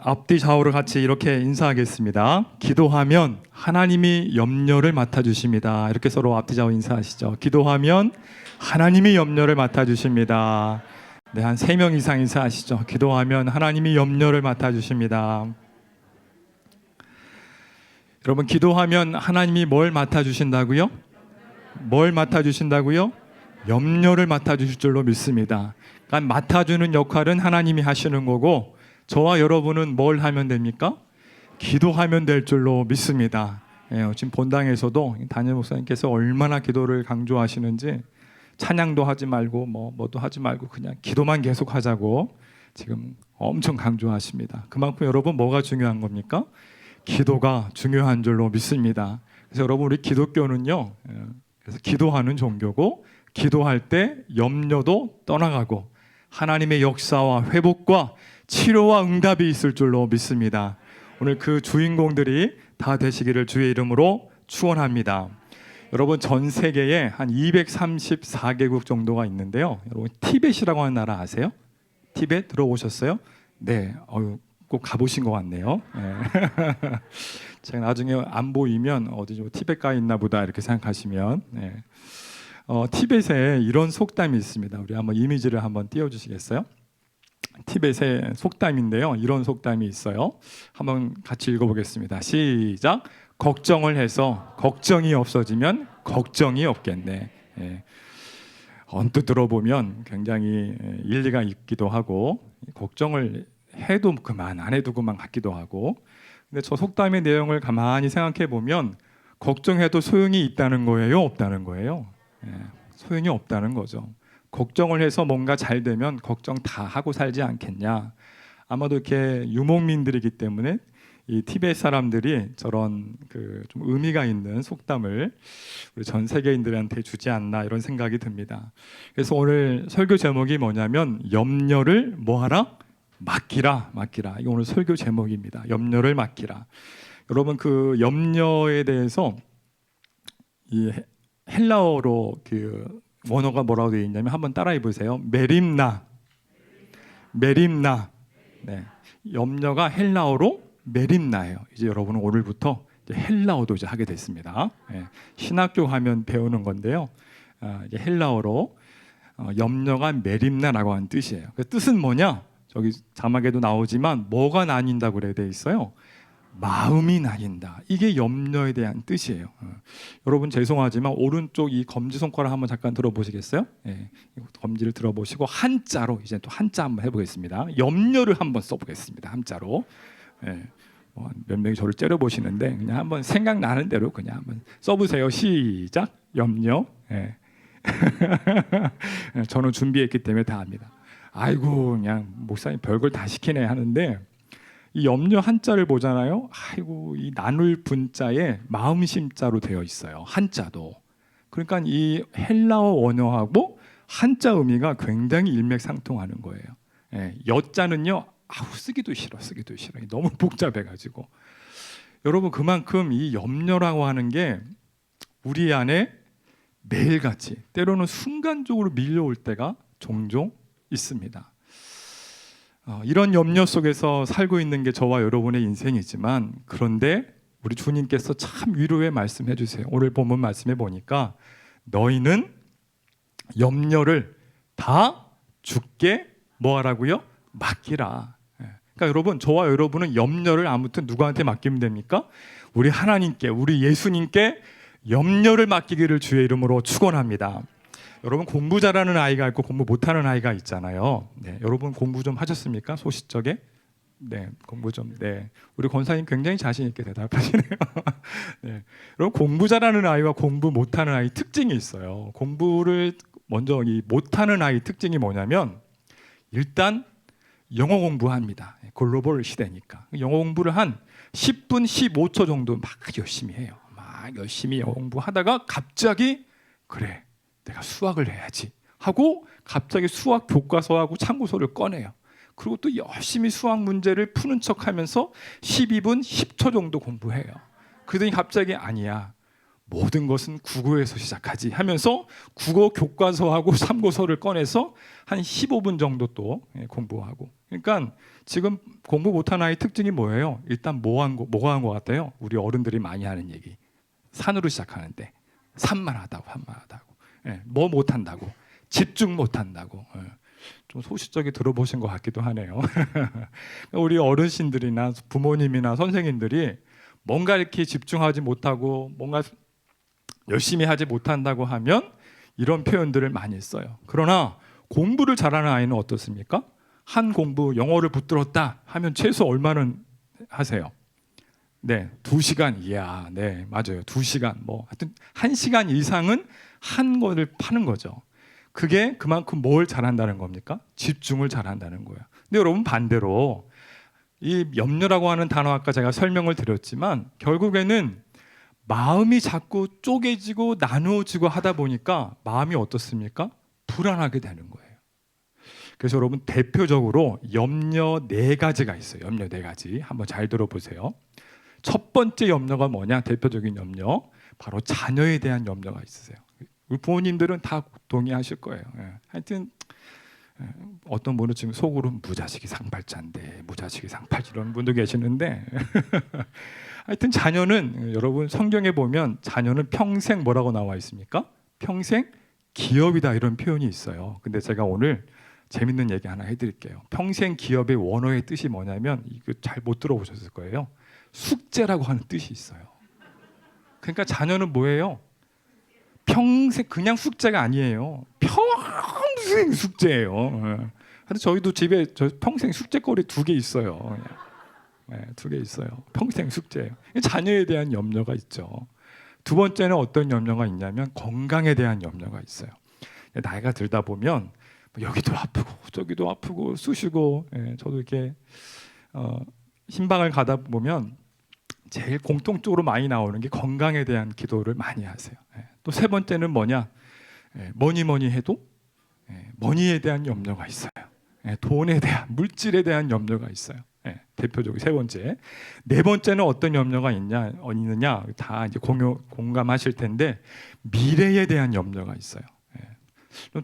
앞뒤 좌우로 같이 이렇게 인사하겠습니다. 기도하면 하나님이 염려를 맡아주십니다. 이렇게 서로 앞뒤 좌우 인사하시죠. 기도하면 하나님이 염려를 맡아주십니다. 네, 한 3명 이상 인사하시죠. 기도하면 하나님이 염려를 맡아주십니다. 여러분, 기도하면 하나님이 뭘 맡아주신다고요? 뭘 맡아주신다고요? 염려를 맡아주실 줄로 믿습니다. 그러니까 맡아주는 역할은 하나님이 하시는 거고, 저와 여러분은 뭘 하면 됩니까? 기도하면 될 줄로 믿습니다. 지금 본당에서도 담임 목사님께서 얼마나 기도를 강조하시는지, 찬양도 하지 말고 뭐도 하지 말고 그냥 기도만 계속 하자고 지금 엄청 강조하십니다. 그만큼 여러분, 뭐가 중요한 겁니까? 기도가 중요한 줄로 믿습니다. 그래서 여러분, 우리 기독교는요, 그래서 기도하는 종교고, 기도할 때 염려도 떠나가고 하나님의 역사와 회복과 치료와 응답이 있을 줄로 믿습니다. 오늘 그 주인공들이 다 되시기를 주의 이름으로 축원합니다. 여러분, 전 세계에 한 234개국 정도가 있는데요. 여러분, 티벳이라고 하는 나라 아세요? 티벳 들어보셨어요? 네, 꼭 가보신 것 같네요. 네. 제가 나중에 안 보이면 어디 좀 티벳 가 있나 보다 이렇게 생각하시면, 네. 티벳에 이런 속담이 있습니다. 우리 한번 이미지를 한번 띄워주시겠어요? 티벳의 속담인데요. 이런 속담이 있어요. 한번 같이 읽어보겠습니다. 시작. 걱정을 해서 걱정이 없어지면 걱정이 없겠네. 예. 언뜻 들어보면 굉장히 일리가 있기도 하고, 걱정을 해도 그만 안 해도 그만 같기도 하고, 근데 저 속담의 내용을 가만히 생각해 보면 걱정해도 소용이 있다는 거예요, 없다는 거예요? 예, 소용이 없다는 거죠. 걱정을 해서 뭔가 잘 되면 걱정 다 하고 살지 않겠냐. 아마도 이렇게 유목민들이기 때문에 이 티베트 사람들이 저런 좀 의미가 있는 속담을 우리 전 세계인들한테 주지 않나, 이런 생각이 듭니다. 그래서 오늘 설교 제목이 뭐냐면 염려를 뭐하라? 맡기라. 이거 오늘 설교 제목입니다. 염려를 맡기라. 여러분, 그 염려에 대해서 이 헬라어로 그 원어가 뭐라고 되어 있냐면 한번 따라해 보세요. 메림나. 네, 염려가 헬라어로 메림나예요. 이제 여러분은 오늘부터 이제 헬라어도 이제 하게 됐습니다. 네, 신학교 하면 배우는 건데요. 이제 헬라어로 염려가 메림나라고 하는 뜻이에요. 그 뜻은 뭐냐? 저기 자막에도 나오지만 뭐가 나뉜다고 그래 돼 있어요. 마음이 나뉜다. 이게 염려에 대한 뜻이에요. 여러분, 죄송하지만 오른쪽 이 검지 손가락 한번 잠깐 들어보시겠어요? 예, 검지를 들어보시고 한자로 이제 또 한자 한번 해보겠습니다. 염려를 한번 써보겠습니다. 한자로. 예, 몇 명이 저를 째려보시는데 그냥 한번 생각나는 대로 그냥 한번 써보세요. 시작. 염려. 예. 저는 준비했기 때문에 다 합니다. 아이고, 그냥 목사님 별걸 다 시키네 하는데, 이 염려 한자를 보잖아요. 아이고, 이 나눌 분자에 마음심자로 되어 있어요. 한자도. 그러니까 이 헬라어 원어하고 한자 의미가 굉장히 일맥상통하는 거예요. 예, 여자는요, 쓰기도 싫어. 너무 복잡해가지고. 여러분, 그만큼 이 염려라고 하는 게 우리 안에 매일같이, 때로는 순간적으로 밀려올 때가 종종 있습니다. 이런 염려 속에서 살고 있는 게 저와 여러분의 인생이지만, 그런데 우리 주님께서 참 위로의 말씀해 주세요. 오늘 본문 말씀해 보니까 너희는 염려를 다 주께 뭐하라고요? 맡기라. 그러니까 여러분, 저와 여러분은 염려를 아무튼 누구한테 맡기면 됩니까? 우리 하나님께, 우리 예수님께 염려를 맡기기를 주의 이름으로 축원합니다. 여러분, 공부 잘하는 아이가 있고 공부 못하는 아이가 있잖아요. 네, 여러분 공부 좀 하셨습니까? 소시적에? 네, 공부 좀. 네, 우리 권사님 굉장히 자신 있게 대답하시네요. 네, 여러분, 공부 잘하는 아이와 공부 못하는 아이 특징이 있어요. 공부를 먼저 이 못하는 아이 특징이 뭐냐면, 일단 영어 공부합니다. 글로벌 시대니까 영어 공부를 한 10분, 15초 정도 막 열심히 해요. 막 열심히 영어 공부하다가 갑자기 그래, 내가 수학을 해야지 하고 갑자기 수학 교과서하고 참고서를 꺼내요. 그리고 또 열심히 수학 문제를 푸는 척하면서 12분 10초 정도 공부해요. 그러더니 갑자기 아니야, 모든 것은 국어에서 시작하지 하면서 국어 교과서하고 참고서를 꺼내서 한 15분 정도 또 공부하고, 그러니까 지금 공부 못한 아이 특징이 뭐예요? 일단 뭐가 한 것 같아요? 우리 어른들이 많이 하는 얘기. 산으로 시작하는데 산만하다고. 예, 뭐 못한다고. 집중 못한다고. 예. 좀 소시적이 들어보신 것 같기도 하네요. 우리 어르신들이나 부모님이나 선생님들이 뭔가 이렇게 집중하지 못하고 뭔가 열심히 하지 못한다고 하면 이런 표현들을 많이 써요. 그러나 공부를 잘하는 아이는 어떻습니까? 한 공부 영어를 붙들었다 하면 최소 얼마는 하세요? 네, 2시간. 이야, 네, 맞아요. 2시간. 뭐 하여튼 1시간 이상은 한 거를 파는 거죠. 그게 그만큼 뭘 잘한다는 겁니까? 집중을 잘한다는 거예요. 근데 여러분 반대로 이 염려라고 하는 단어 아까 제가 설명을 드렸지만 결국에는 마음이 자꾸 쪼개지고 나누어지고 하다 보니까 마음이 어떻습니까? 불안하게 되는 거예요. 그래서 여러분 대표적으로 염려 4가지가 있어요. 염려 4가지. 한번 잘 들어보세요. 첫 번째 염려가 뭐냐? 대표적인 염려. 바로 자녀에 대한 염려가 있으세요. 우리 부모님들은 다 동의하실 거예요. 예. 하여튼 어떤 분은 지금 속으로 무자식이 상팔자인데 무자식이 상팔자 이런 분도 계시는데 하여튼 자녀는 여러분 성경에 보면 자녀는 평생 뭐라고 나와 있습니까? 평생 기업이다 이런 표현이 있어요. 근데 제가 오늘 재밌는 얘기 하나 해드릴게요. 평생 기업의 원어의 뜻이 뭐냐면 이거 잘 못 들어보셨을 거예요. 숙제라고 하는 뜻이 있어요. 그러니까 자녀는 뭐예요? 평생 그냥 숙제가 아니에요. 평생 숙제예요. 근데 저희도 집에 평생 숙제거리 2개 있어요. 네, 2개 있어요. 평생 숙제예요. 자녀에 대한 염려가 있죠. 두 번째는 어떤 염려가 있냐면 건강에 대한 염려가 있어요. 나이가 들다 보면 여기도 아프고 저기도 아프고 쑤시고 저도 이렇게 흰방을 가다 보면 제일 공통적으로 많이 나오는 게 건강에 대한 기도를 많이 하세요. 또 세 번째는 뭐냐? 뭐니 해도 머니에 대한 염려가 있어요. 돈에 대한, 물질에 대한 염려가 있어요. 대표적으로 세 번째. 네 번째는 어떤 염려가 있느냐? 다 이제 공감하실 텐데 미래에 대한 염려가 있어요.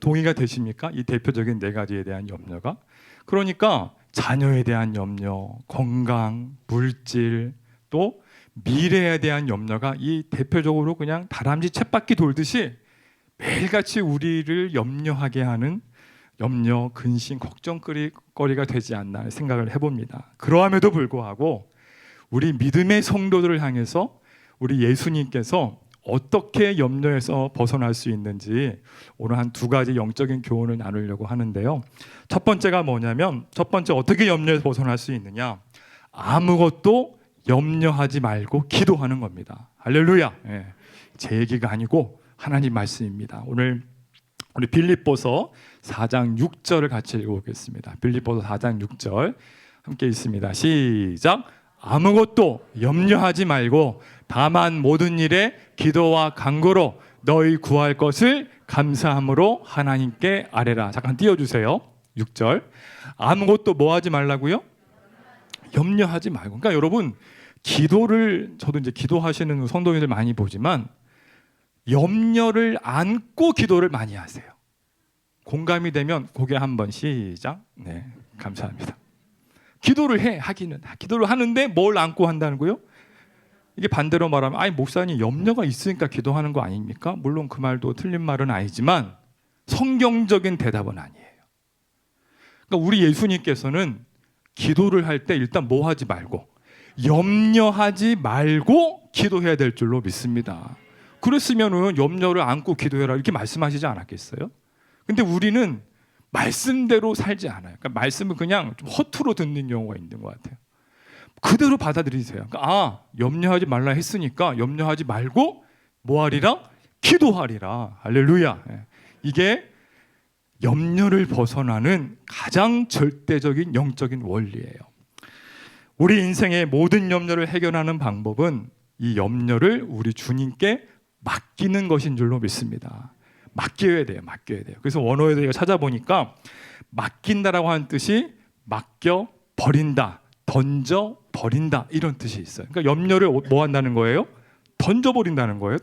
동의가 되십니까? 이 대표적인 4가지에 대한 염려가. 그러니까 자녀에 대한 염려, 건강, 물질, 또 미래에 대한 염려가 이 대표적으로 그냥 다람쥐 쳇바퀴 돌듯이 매일같이 우리를 염려하게 하는 염려, 근심, 걱정거리가 되지 않나 생각을 해봅니다. 그러함에도 불구하고 우리 믿음의 성도들을 향해서 우리 예수님께서 어떻게 염려에서 벗어날 수 있는지 오늘 한 2가지 영적인 교훈을 나누려고 하는데요. 첫 번째가 뭐냐면 첫 번째 어떻게 염려에서 벗어날 수 있느냐? 아무것도 염려하지 말고 기도하는 겁니다. 할렐루야. 제 얘기가 아니고 하나님 말씀입니다. 오늘 우리 빌립보서 4장 6절을 같이 읽어보겠습니다. 빌립보서 4장 6절 함께 있습니다. 시작. 아무것도 염려하지 말고 다만 모든 일에 기도와 간구로 너희 구할 것을 감사함으로 하나님께 아뢰라. 잠깐 띄워주세요. 6절. 아무것도 뭐 하지 말라고요? 염려하지 말고. 그러니까 여러분 기도를 저도 이제 기도하시는 성도님들 많이 보지만 염려를 안고 기도를 많이 하세요. 공감이 되면 고개 한번 시작. 네, 감사합니다. 기도를 기도를 하는데 뭘 안고 한다는 거요? 이게 반대로 말하면 아니 목사님 염려가 있으니까 기도하는 거 아닙니까? 물론 그 말도 틀린 말은 아니지만 성경적인 대답은 아니에요. 그러니까 우리 예수님께서는 기도를 할 때 일단 뭐 하지 말고 염려하지 말고 기도해야 될 줄로 믿습니다. 그랬으면은 염려를 안고 기도해라 이렇게 말씀하시지 않았겠어요? 근데 우리는 말씀대로 살지 않아요. 그러니까 말씀을 그냥 좀 허투루 듣는 경우가 있는 것 같아요. 그대로 받아들이세요. 그러니까 염려하지 말라 했으니까 염려하지 말고 뭐 하리라? 기도하리라. 할렐루야. 이게 염려를 벗어나는 가장 절대적인 영적인 원리예요. 우리 인생의 모든 염려를 해결하는 방법은 이 염려를 우리 주님께 맡기는 것인 줄로 믿습니다. 맡겨야 돼요. 그래서 원어에 대해 찾아보니까 맡긴다라고 하는 뜻이 맡겨 버린다, 던져 버린다 이런 뜻이 있어요. 그러니까 염려를 뭐 한다는 거예요? 던져 버린다는 거예요.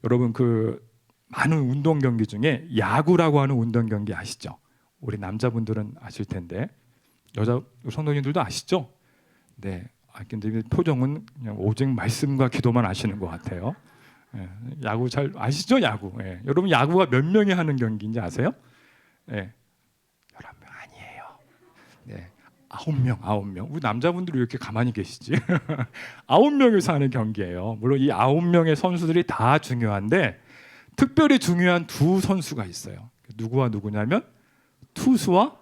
여러분 그 많은 운동 경기 중에 야구라고 하는 운동 경기 아시죠? 우리 남자분들은 아실 텐데 여자 성도님들도 아시죠? 네. 근데 표정은 그냥 오직 말씀과 기도만 아시는 것 같아요. 예, 야구 잘 아시죠? 야구. 예. 여러분 야구가 몇 명이 하는 경기인지 아세요? 예. 11명 아니에요. 네. 9명. 우리 남자분들이 이렇게 가만히 계시지? 9명이서 하는 경기예요. 물론 이 9명의 선수들이 다 중요한데 특별히 중요한 두 선수가 있어요. 누구와 누구냐면 투수와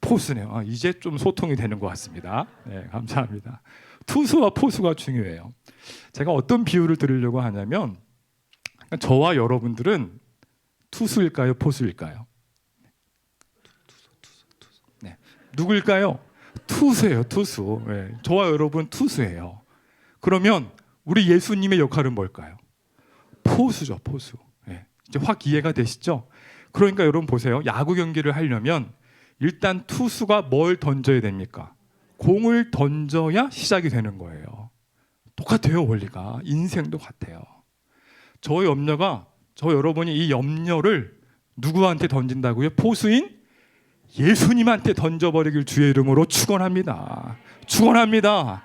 포수네요. 이제 좀 소통이 되는 것 같습니다. 네, 감사합니다. 투수와 포수가 중요해요. 제가 어떤 비유를 드리려고 하냐면 저와 여러분들은 투수일까요? 포수일까요? 투수. 네. 누구일까요? 투수예요. 투수. 네. 저와 여러분 투수예요. 그러면 우리 예수님의 역할은 뭘까요? 포수죠. 포수. 네. 이제 확 이해가 되시죠? 그러니까 여러분 보세요. 야구 경기를 하려면 일단 투수가 뭘 던져야 됩니까? 공을 던져야 시작이 되는 거예요. 똑같아요. 원리가. 인생도 같아요. 저 여러분이 이 염려를 누구한테 던진다고요? 포수인 예수님한테 던져버리길 주의 이름으로 축원합니다. 축원합니다.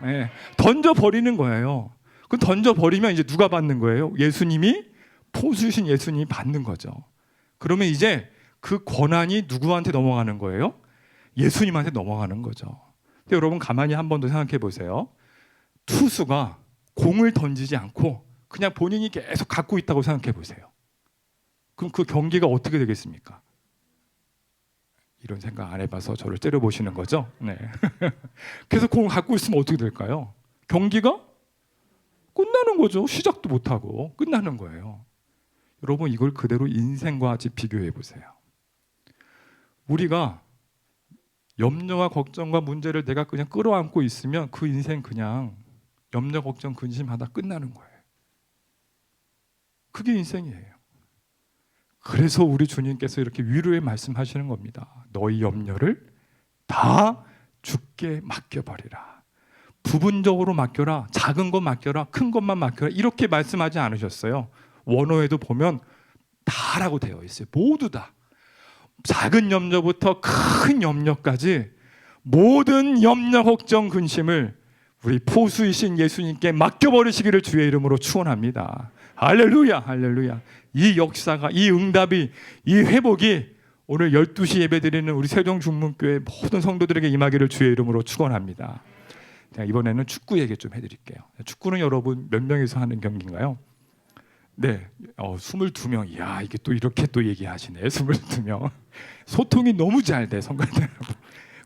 네. 던져버리는 거예요. 그 던져버리면 이제 누가 받는 거예요? 예수님이, 포수이신 예수님이 받는 거죠. 그러면 이제 그 권한이 누구한테 넘어가는 거예요? 예수님한테 넘어가는 거죠. 근데 여러분 가만히 한 번 더 생각해 보세요. 투수가 공을 던지지 않고 그냥 본인이 계속 갖고 있다고 생각해 보세요. 그럼 그 경기가 어떻게 되겠습니까? 이런 생각 안 해봐서 저를 때려보시는 거죠? 네. 계속 공을 갖고 있으면 어떻게 될까요? 경기가 끝나는 거죠. 시작도 못하고 끝나는 거예요. 여러분 이걸 그대로 인생과 같이 비교해 보세요. 우리가 염려와 걱정과 문제를 내가 그냥 끌어안고 있으면 그 인생 그냥 염려, 걱정, 근심하다 끝나는 거예요. 그게 인생이에요. 그래서 우리 주님께서 이렇게 위로의 말씀하시는 겁니다. 너희 염려를 다 주께 맡겨버리라. 부분적으로 맡겨라. 작은 것 맡겨라. 큰 것만 맡겨라. 이렇게 말씀하지 않으셨어요. 원어에도 보면 다라고 되어 있어요. 모두 다. 작은 염려부터 큰 염려까지 모든 염려, 걱정, 근심을 우리 포수이신 예수님께 맡겨버리시기를 주의 이름으로 축원합니다. 할렐루야, 할렐루야. 이 역사가, 이 응답이, 이 회복이 오늘 12시 예배드리는 우리 세종중문교회 모든 성도들에게 임하기를 주의 이름으로 축원합니다. 이번에는 축구 얘기 좀 해드릴게요. 축구는 여러분 몇 명이서 하는 경기인가요? 네, 22명. 이야, 이게 또 이렇게 또 얘기하시네. 22명. 소통이 너무 잘 돼, 성가들하고.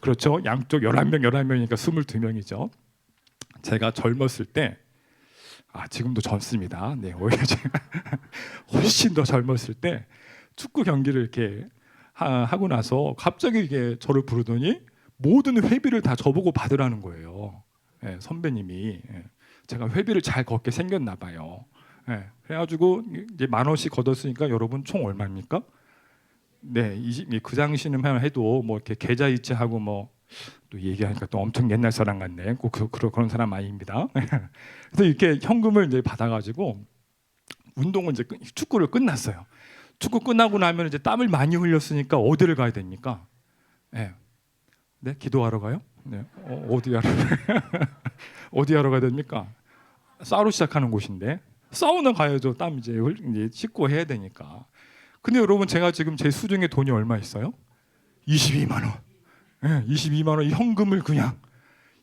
그렇죠? 양쪽 11명이니까 22명이죠. 제가 젊었을 때, 지금도 젊습니다. 네, 오히려 제가 훨씬 더 젊었을 때 축구 경기를 이렇게 하고 나서 갑자기 이게 저를 부르더니 모든 회비를 다 저보고 받으라는 거예요. 네, 선배님이. 제가 회비를 잘 걷게 생겼나 봐요. 네, 그래가지고 이제 10,000원씩 걷었으니까 여러분 총 얼마입니까? 네, 그 당시는 해도 뭐 이렇게 계좌이체하고 뭐 또 얘기하니까 또 엄청 옛날 사람 같네. 꼭 그런 사람 아닙니다. 그래서 이렇게 현금을 이제 받아가지고 운동을 이제 축구를 끝났어요. 축구 끝나고 나면 이제 땀을 많이 흘렸으니까 어디를 가야 됩니까? 네, 네, 기도하러 가요? 네, 어디 하러 가야 됩니까? 싸우러 시작하는 곳인데. 사우나 가야죠. 땀 이제 씻고 해야 되니까. 근데 여러분 제가 지금 제 수중에 돈이 얼마 있어요? 22만 원. 네, 22만 원 현금을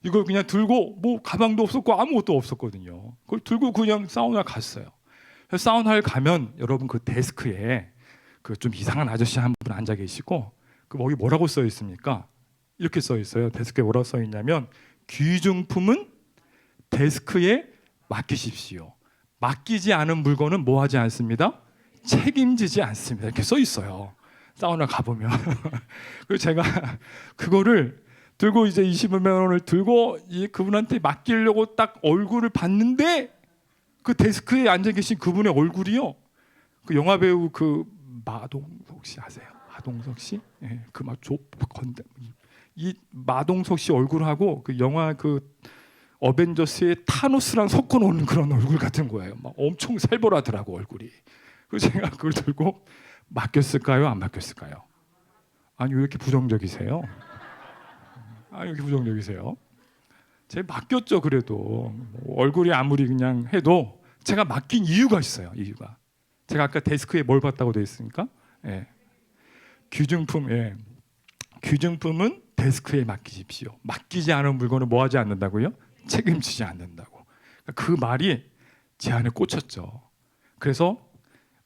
이걸 그냥 들고 뭐 가방도 없었고 아무것도 없었거든요. 그걸 들고 그냥 사우나 갔어요. 사우나를 가면 여러분 그 데스크에 그 좀 이상한 아저씨 한 분 앉아 계시고 그 거기 뭐라고 써 있습니까? 이렇게 써 있어요. 데스크에 뭐라고 써 있냐면 귀중품은 데스크에 맡기십시오. 맡기지 않은 물건은 뭐 하지 않습니다? 책임지지 않습니다. 이렇게 써 있어요. 사우나 가보면. 그래서 제가 그거를 들고 이제 20만 원을 들고 그분한테 맡기려고 딱 얼굴을 봤는데 그 데스크에 앉아 계신 그분의 얼굴이요. 그 영화 배우 그 마동석 씨 아세요? 마동석 씨? 예, 그 막 건데 이 마동석 씨 얼굴하고 그 영화 그 어벤져스의 타노스랑 섞어 놓은 그런 얼굴 같은 거예요. 막 엄청 살벌하더라고 얼굴이. 그래서 제가 그걸 들고 맡겼을까요? 안 맡겼을까요? 아니 왜 이렇게 부정적이세요? 왜 이렇게 부정적이세요? 제가 맡겼죠. 그래도 얼굴이 아무리 그냥 해도 제가 맡긴 이유가 있어요. 이유가 제가 아까 데스크에 뭘 봤다고 돼 있으니까 예. 귀중품, 예. 귀중품은 데스크에 맡기십시오. 맡기지 않은 물건을 뭐 하지 않는다고요? 책임지지 않는다고. 그 말이 제 안에 꽂혔죠. 그래서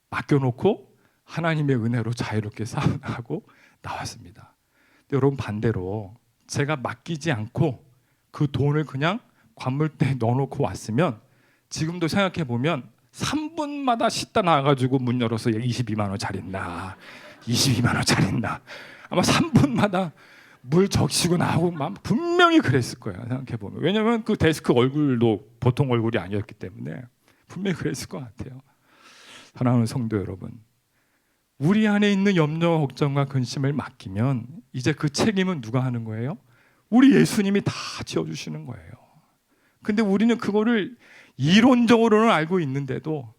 맡겨놓고 하나님의 은혜로 자유롭게 살아나가고 나왔습니다. 근데 여러분 반대로 제가 맡기지 않고 그 돈을 그냥 관물대에 넣어놓고 왔으면 지금도 생각해 보면 3분마다 씻다 나와가지고 문 열어서 22만 원짜리 있나 22만 원짜리 있나 아마 3분마다 물 적시고 나오고 분명히 그랬을 거예요. 생각해 보면. 왜냐하면 그 데스크 얼굴도 보통 얼굴이 아니었기 때문에 분명히 그랬을 것 같아요. 사랑하는 성도 여러분, 우리 안에 있는 염려와 걱정과 근심을 맡기면 이제 그 책임은 누가 하는 거예요? 우리 예수님이 다 지어주시는 거예요. 근데 우리는 그거를 이론적으로는 알고 있는데도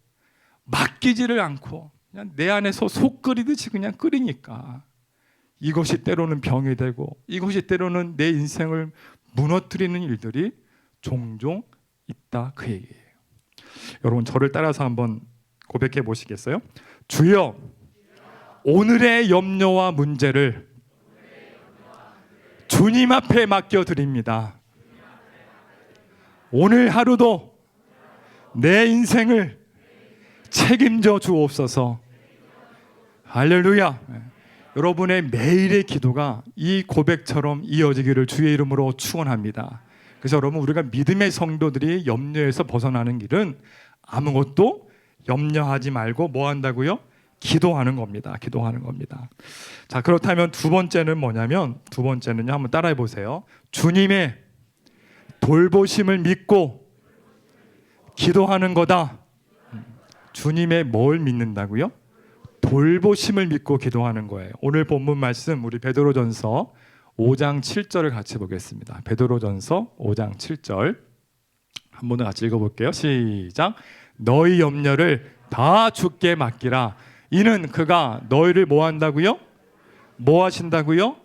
맡기지를 않고 그냥 내 안에서 속 끓이듯이 그냥 끓이니까 이것이 때로는 병이 되고 이것이 때로는 내 인생을 무너뜨리는 일들이 종종 있다 그 얘기예요. 여러분 저를 따라서 한번 고백해 보시겠어요? 주여, 오늘의 염려와 문제를 주님 앞에 맡겨드립니다. 오늘 하루도 내 인생을 책임져 주옵소서. 할렐루야. 여러분의 매일의 기도가 이 고백처럼 이어지기를 주의 이름으로 축원합니다. 그래서 여러분 우리가 믿음의 성도들이 염려에서 벗어나는 길은 아무것도 염려하지 말고 뭐 한다고요? 기도하는 겁니다. 기도하는 겁니다. 자, 그렇다면 두 번째는 뭐냐면 두 번째는요. 한번 따라해 보세요. 주님의 돌보심을 믿고 기도하는 거다. 주님의 뭘 믿는다고요? 돌보심을 믿고 기도하는 거예요. 오늘 본문 말씀 우리 베드로전서 5장 7절을 같이 보겠습니다. 베드로전서 5장 7절 한번 같이 읽어볼게요. 시작. 너희 염려를 다 주께 맡기라. 이는 그가 너희를 뭐 한다고요? 뭐 하신다고요?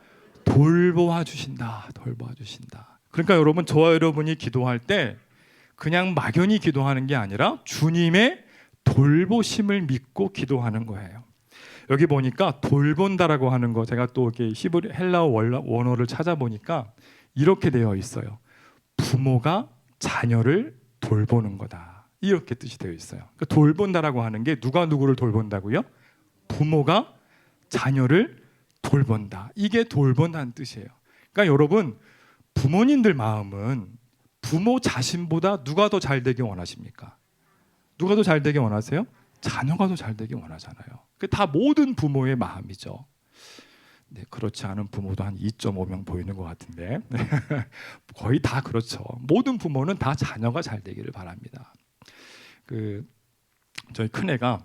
돌보아 주신다. 돌보아 주신다. 그러니까 여러분 저와 여러분이 기도할 때 그냥 막연히 기도하는 게 아니라 주님의 돌보심을 믿고 기도하는 거예요. 여기 보니까 돌본다라고 하는 거 제가 또 이렇게 히브리 헬라어 원어를 찾아보니까 이렇게 되어 있어요. 부모가 자녀를 돌보는 거다. 이렇게 뜻이 되어 있어요. 그러니까 돌본다라고 하는 게 누가 누구를 돌본다고요? 부모가 자녀를 돌본다. 이게 돌본다는 뜻이에요. 그러니까 여러분 부모님들 마음은 부모 자신보다 누가 더 잘 되길 원하십니까? 누가 더 잘 되길 원하세요? 자녀가 더 잘 되길 원하잖아요. 그게 다 모든 부모의 마음이죠. 네, 그렇지 않은 부모도 한 2.5명 보이는 것 같은데 거의 다 그렇죠. 모든 부모는 다 자녀가 잘 되기를 바랍니다. 저희 큰애가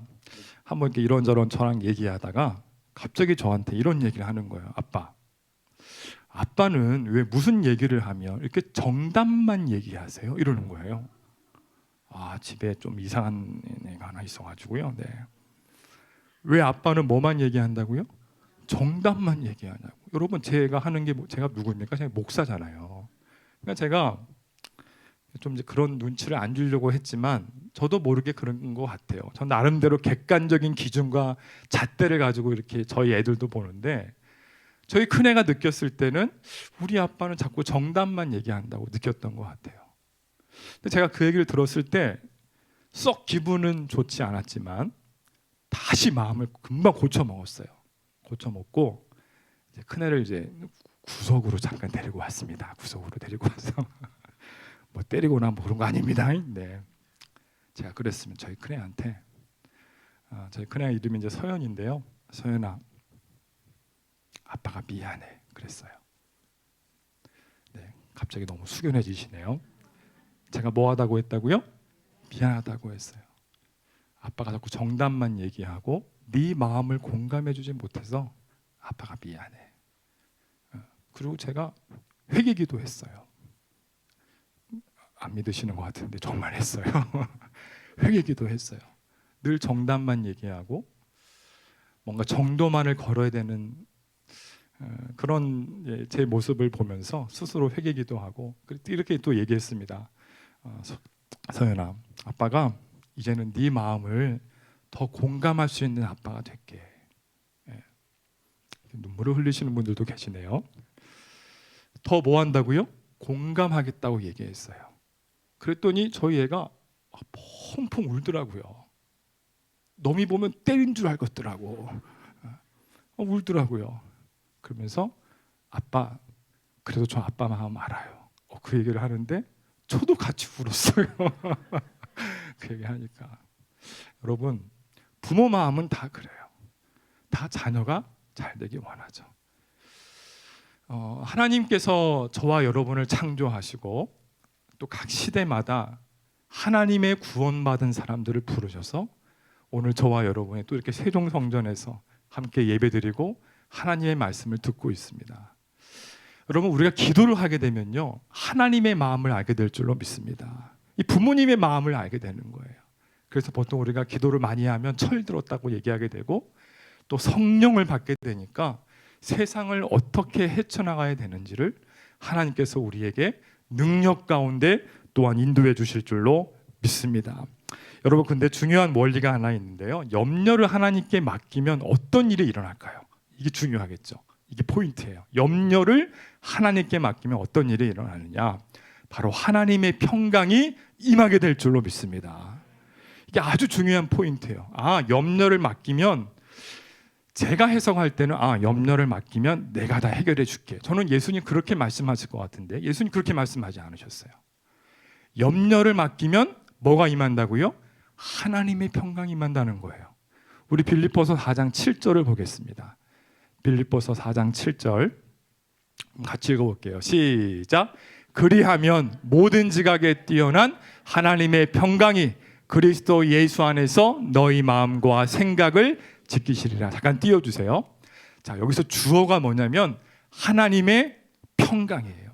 한번 이렇게 이런저런 저랑 얘기하다가 갑자기 저한테 이런 얘기를 하는 거예요. 아빠는 왜 무슨 얘기를 하면 이렇게 정답만 얘기하세요? 이러는 거예요. 집에 좀 이상한 애가 하나 있어가지고요. 네. 왜 아빠는 뭐만 얘기한다고요? 정답만 얘기하냐고. 여러분 제가 하는 게 제가 누구입니까? 제가 목사잖아요. 그러니까 제가 좀 이제 그런 눈치를 안 주려고 했지만 저도 모르게 그런 것 같아요. 전 나름대로 객관적인 기준과 잣대를 가지고 이렇게 저희 애들도 보는데 저희 큰애가 느꼈을 때는 우리 아빠는 자꾸 정답만 얘기한다고 느꼈던 것 같아요. 근데 제가 그 얘기를 들었을 때 썩 기분은 좋지 않았지만 다시 마음을 금방 고쳐 먹었어요. 고쳐 먹고 이제 큰애를 이제 구석으로 잠깐 데리고 왔습니다. 구석으로 데리고 와서 뭐 때리거나 뭐 그런 거 아닙니다. 네, 제가 그랬으면 저희 큰애한테 저희 큰애 이름이 이제 서연인데요. 서연아, 아빠가 미안해. 그랬어요. 네, 갑자기 너무 숙연해지시네요. 제가 뭐 하다고 했다고요? 미안하다고 했어요. 아빠가 자꾸 정답만 얘기하고 네 마음을 공감해주지 못해서 아빠가 미안해. 그리고 제가 회개기도 했어요. 안 믿으시는 것 같은데 정말 했어요. 회개기도 했어요. 늘 정답만 얘기하고 뭔가 정도만을 걸어야 되는 그런 제 모습을 보면서 스스로 회개기도 하고 이렇게 또 얘기했습니다. 서연아, 아빠가 이제는 네 마음을 더 공감할 수 있는 아빠가 될게. 눈물을 흘리시는 분들도 계시네요. 더 뭐 한다고요? 공감하겠다고 얘기했어요. 그랬더니 저희 애가 펑펑 울더라고요. 너미 보면 때린 줄 알겠더라고. 울더라고요. 그러면서 아빠, 그래도 저 아빠 마음 알아요. 그 얘기를 하는데 저도 같이 울었어요. 그 얘기하니까. 여러분, 부모 마음은 다 그래요. 다 자녀가 잘 되길 원하죠. 하나님께서 저와 여러분을 창조하시고 또 각 시대마다 하나님의 구원받은 사람들을 부르셔서 오늘 저와 여러분이 또 이렇게 세종성전에서 함께 예배드리고 하나님의 말씀을 듣고 있습니다. 여러분, 우리가 기도를 하게 되면요, 하나님의 마음을 알게 될 줄로 믿습니다. 이 부모님의 마음을 알게 되는 거예요. 그래서 보통 우리가 기도를 많이 하면 철 들었다고 얘기하게 되고 또 성령을 받게 되니까 세상을 어떻게 헤쳐나가야 되는지를 하나님께서 우리에게 능력 가운데 또한 인도해 주실 줄로 믿습니다. 여러분, 근데 중요한 원리가 하나 있는데요, 염려를 하나님께 맡기면 어떤 일이 일어날까요? 이게 중요하겠죠. 이게 포인트예요. 염려를 하나님께 맡기면 어떤 일이 일어나느냐, 바로 하나님의 평강이 임하게 될 줄로 믿습니다. 이게 아주 중요한 포인트예요. 염려를 맡기면, 제가 해석할 때는 염려를 맡기면 내가 다 해결해 줄게. 저는 예수님 그렇게 말씀하실 것 같은데 예수님 그렇게 말씀하지 않으셨어요. 염려를 맡기면 뭐가 임한다고요? 하나님의 평강이 임한다는 거예요. 우리 빌립보서 4장 7절을 보겠습니다. 빌립보서 4장 7절 같이 읽어볼게요. 시작. 그리하면 모든 지각에 뛰어난 하나님의 평강이 그리스도 예수 안에서 너희 마음과 생각을 지키시리라. 잠깐 띄워주세요. 자, 여기서 주어가 뭐냐면 하나님의 평강이에요.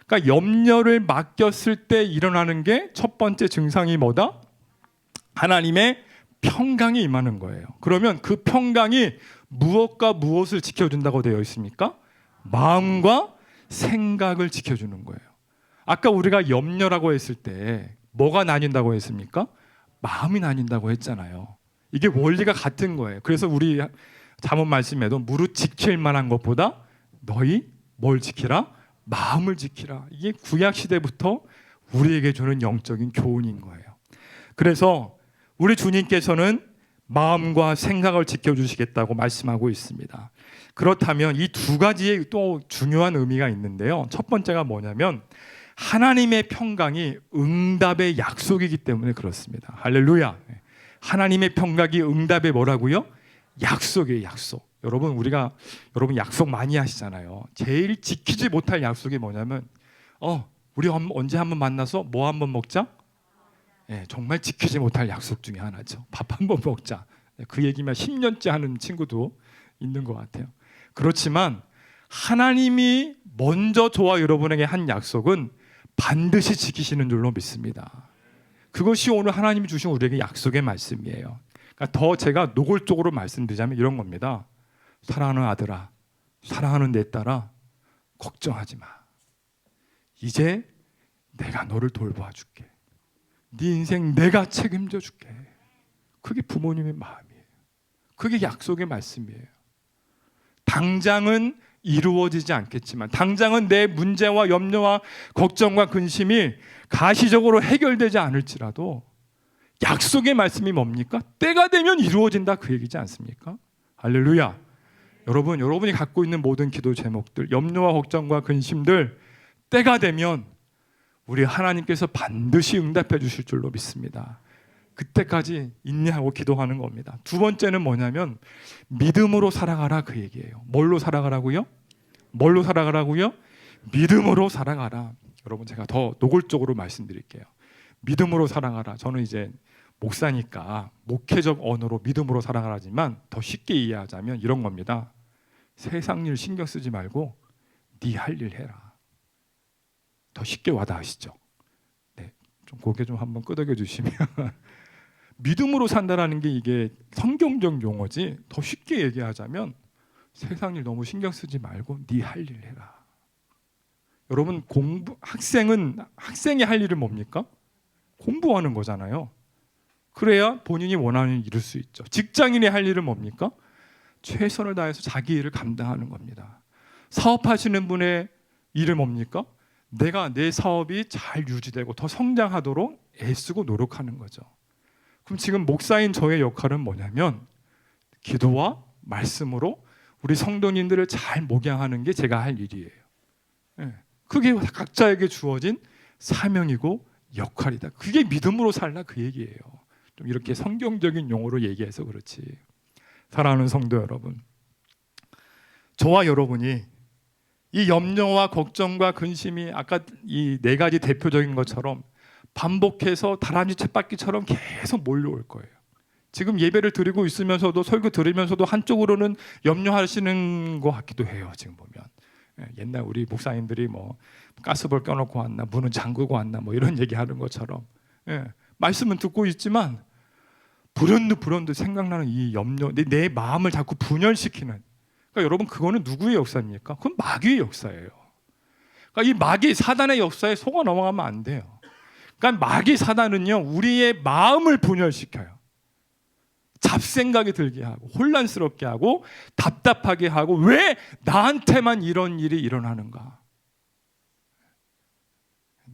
그러니까 염려를 맡겼을 때 일어나는 게 첫 번째 증상이 뭐다? 하나님의 평강이 임하는 거예요. 그러면 그 평강이 무엇과 무엇을 지켜준다고 되어 있습니까? 마음과 생각을 지켜주는 거예요. 아까 우리가 염려라고 했을 때 뭐가 나뉜다고 했습니까? 마음이 나뉜다고 했잖아요. 이게 원리가 같은 거예요. 그래서 우리 잠언 말씀에도 무릇 지킬 만한 것보다 너희 뭘 지키라? 마음을 지키라. 이게 구약 시대부터 우리에게 주는 영적인 교훈인 거예요. 그래서 우리 주님께서는 마음과 생각을 지켜주시겠다고 말씀하고 있습니다. 그렇다면 이 두 가지의 또 중요한 의미가 있는데요, 첫 번째가 뭐냐면 하나님의 평강이 응답의 약속이기 때문에 그렇습니다. 할렐루야. 하나님의 평강이 응답의 뭐라고요? 약속이에요. 약속. 여러분 약속 많이 하시잖아요. 제일 지키지 못할 약속이 뭐냐면 우리 언제 한번 만나서 뭐 한번 먹자? 정말 지키지 못할 약속 중에 하나죠. 밥 한번 먹자. 그 얘기만 10년째 하는 친구도 있는 것 같아요. 그렇지만 하나님이 먼저 저와 여러분에게 한 약속은 반드시 지키시는 줄로 믿습니다. 그것이 오늘 하나님이 주신 우리에게 약속의 말씀이에요. 그러니까 더 제가 노골적으로 말씀드리자면 이런 겁니다. 사랑하는 아들아, 사랑하는 내 딸아, 걱정하지 마. 이제 내가 너를 돌봐 줄게. 네 인생 내가 책임져 줄게. 그게 부모님의 마음이에요. 그게 약속의 말씀이에요. 당장은 이루어지지 않겠지만, 당장은 내 문제와 염려와 걱정과 근심이 가시적으로 해결되지 않을지라도 약속의 말씀이 뭡니까? 때가 되면 이루어진다, 그 얘기지 않습니까? 할렐루야. 여러분이 갖고 있는 모든 기도 제목들, 염려와 걱정과 근심들, 때가 되면 우리 하나님께서 반드시 응답해 주실 줄로 믿습니다. 그때까지 인내하고 기도하는 겁니다. 두 번째는 뭐냐면 믿음으로 살아가라, 그 얘기예요. 뭘로 살아가라고요? 뭘로 살아가라고요? 믿음으로 살아가라. 여러분, 제가 더 노골적으로 말씀드릴게요. 믿음으로 살아가라. 저는 이제 목사니까 목회적 언어로 믿음으로 살아가라지만 더 쉽게 이해하자면 이런 겁니다. 세상 일 신경 쓰지 말고 네 할 일 해라. 더 쉽게 와닿으시죠? 네, 좀 고개 좀 한번 끄덕여 주시면 믿음으로 산다라는 게 이게 성경적 용어지, 더 쉽게 얘기하자면 세상 일 너무 신경 쓰지 말고 네 할 일 해라. 여러분, 학생이 할 일은 뭡니까? 공부하는 거잖아요. 그래야 본인이 원하는 일을 이룰 수 있죠. 직장인이 할 일은 뭡니까? 최선을 다해서 자기 일을 감당하는 겁니다. 사업하시는 분의 일은 뭡니까? 내가 내 사업이 잘 유지되고 더 성장하도록 애쓰고 노력하는 거죠. 그럼 지금 목사인 저의 역할은 뭐냐면 기도와 말씀으로 우리 성도님들을 잘 목양하는 게 제가 할 일이에요. 그게 각자에게 주어진 사명이고 역할이다. 그게 믿음으로 살라 그 얘기예요. 좀 이렇게 성경적인 용어로 얘기해서 그렇지. 사랑하는 성도 여러분, 저와 여러분이 이 염려와 걱정과 근심이 아까 이 네 가지 대표적인 것처럼 반복해서 다람쥐 쳇바퀴처럼 계속 몰려올 거예요. 지금 예배를 드리고 있으면서도 설교 들으면서도 한쪽으로는 염려하시는 것 같기도 해요. 지금 보면 옛날 우리 목사님들이 뭐 가스불 껴놓고 왔나 문은 잠그고 왔나 뭐 이런 얘기하는 것처럼 말씀은 듣고 있지만 불현듯 생각나는 이 염려, 내 마음을 자꾸 분열시키는. 그러니까 여러분, 그거는 누구의 역사입니까? 그건 마귀의 역사예요. 그러니까 이 마귀 사단의 역사에 속아 넘어가면 안 돼요. 그러니까 마귀 사단은요, 우리의 마음을 분열시켜요. 잡생각이 들게 하고 혼란스럽게 하고 답답하게 하고 왜 나한테만 이런 일이 일어나는가.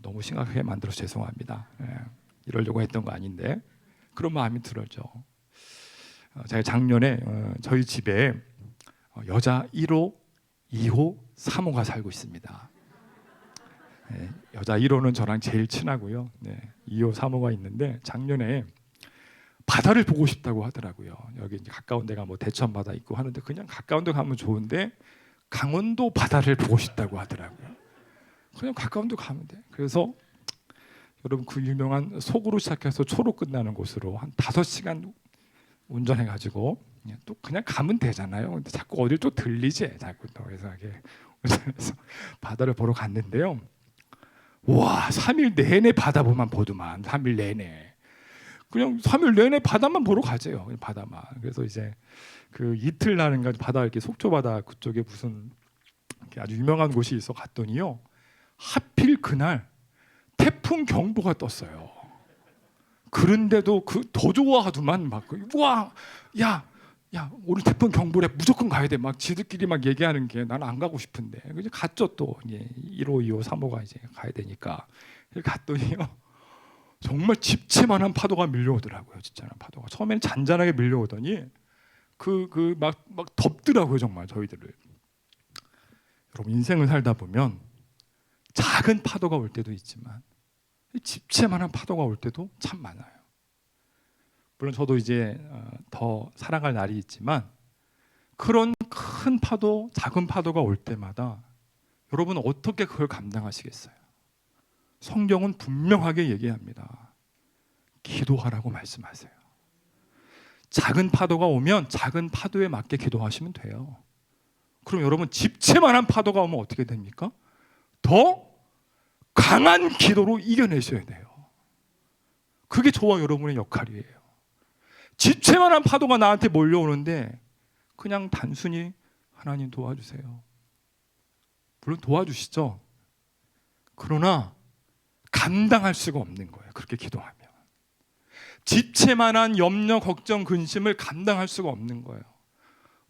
너무 심각하게 만들어서 죄송합니다. 이러려고 했던 거 아닌데 그런 마음이 들어죠. 제가 작년에 저희 집에 여자 1호, 2호, 3호가 살고 있습니다. 여자 1호는 저랑 제일 친하고요. 2호, 3호가 있는데 작년에 바다를 보고 싶다고 하더라고요. 여기 이제 가까운 데가 뭐 대천 바다 있고 하는데 그냥 가까운 데 가면 좋은데 강원도 바다를 보고 싶다고 하더라고요. 그냥 가까운 데 가면 돼. 그래서 여러분, 그 유명한 속으로 시작해서 초로 끝나는 곳으로 한 5시간 운전해가지고 또 그냥 가면 되잖아요. 근데 자꾸 어딜 또 들리지. 자꾸 더 이상하게 운전해서 바다를 보러 갔는데요. 와, 3일 내내 바다 보더만 3일 내내. 그냥 3일 내내 바다만 보러 가재요. 바다만. 그래서 이제 그 이틀날인가 바다 이렇게 속초 바다 그쪽에 무슨 아주 유명한 곳이 있어 갔더니요. 하필 그날 태풍 경보가 떴어요. 그런데도 그 더 좋아하더만 막 와, 야 오늘 태풍 경보래 무조건 가야 돼. 막 지들끼리 막 얘기하는 게 나는 안 가고 싶은데 이제 갔죠. 또 이제 1호, 2호, 3호가 이제 가야 되니까 갔더니요. 정말 집채만한 파도가 밀려오더라고요. 집채만한 파도가 처음에는 잔잔하게 밀려오더니 막 덮더라고요. 정말 저희들을. 여러분, 인생을 살다 보면 작은 파도가 올 때도 있지만 집채만한 파도가 올 때도 참 많아요. 물론 저도 이제 더 살아갈 날이 있지만 그런 큰 파도, 작은 파도가 올 때마다 여러분 어떻게 그걸 감당하시겠어요? 성경은 분명하게 얘기합니다. 기도하라고 말씀하세요. 작은 파도가 오면 작은 파도에 맞게 기도하시면 돼요. 그럼 여러분, 집채만한 파도가 오면 어떻게 됩니까? 더 강한 기도로 이겨내셔야 돼요. 그게 저와 여러분의 역할이에요. 집채만한 파도가 나한테 몰려오는데 그냥 단순히 하나님 도와주세요. 물론 도와주시죠. 그러나 감당할 수가 없는 거예요. 그렇게 기도하면. 집채만한 염려, 걱정, 근심을 감당할 수가 없는 거예요.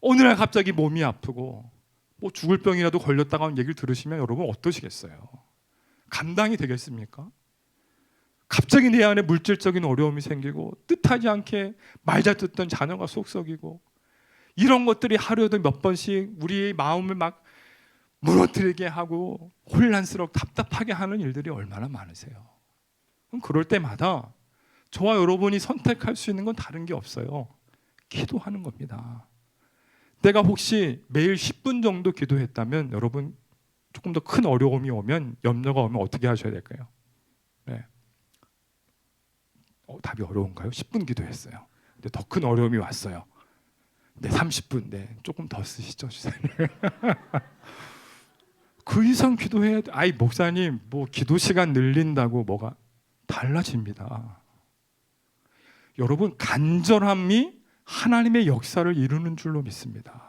어느 날 갑자기 몸이 아프고 뭐 죽을 병이라도 걸렸다고 하는 얘기를 들으시면 여러분 어떠시겠어요? 감당이 되겠습니까? 갑자기 내 안에 물질적인 어려움이 생기고 뜻하지 않게 말 잘 듣던 자녀가 속썩이고 이런 것들이 하루에도 몇 번씩 우리의 마음을 막 무너뜨리게 하고 혼란스럽고 답답하게 하는 일들이 얼마나 많으세요. 그럼 그럴 때마다 저와 여러분이 선택할 수 있는 건 다른 게 없어요. 기도하는 겁니다. 내가 혹시 매일 10분 정도 기도했다면 여러분 조금 더 큰 어려움이 오면 염려가 오면 어떻게 하셔야 될까요? 네. 답이 어려운가요? 10분 기도했어요. 근데 더 큰 어려움이 왔어요. 네, 30분. 네, 조금 더 쓰시죠, 주사님. 그 이상 기도해야 돼. 아이, 목사님, 뭐 기도 시간 늘린다고 뭐가 달라집니다. 여러분, 간절함이 하나님의 역사를 이루는 줄로 믿습니다.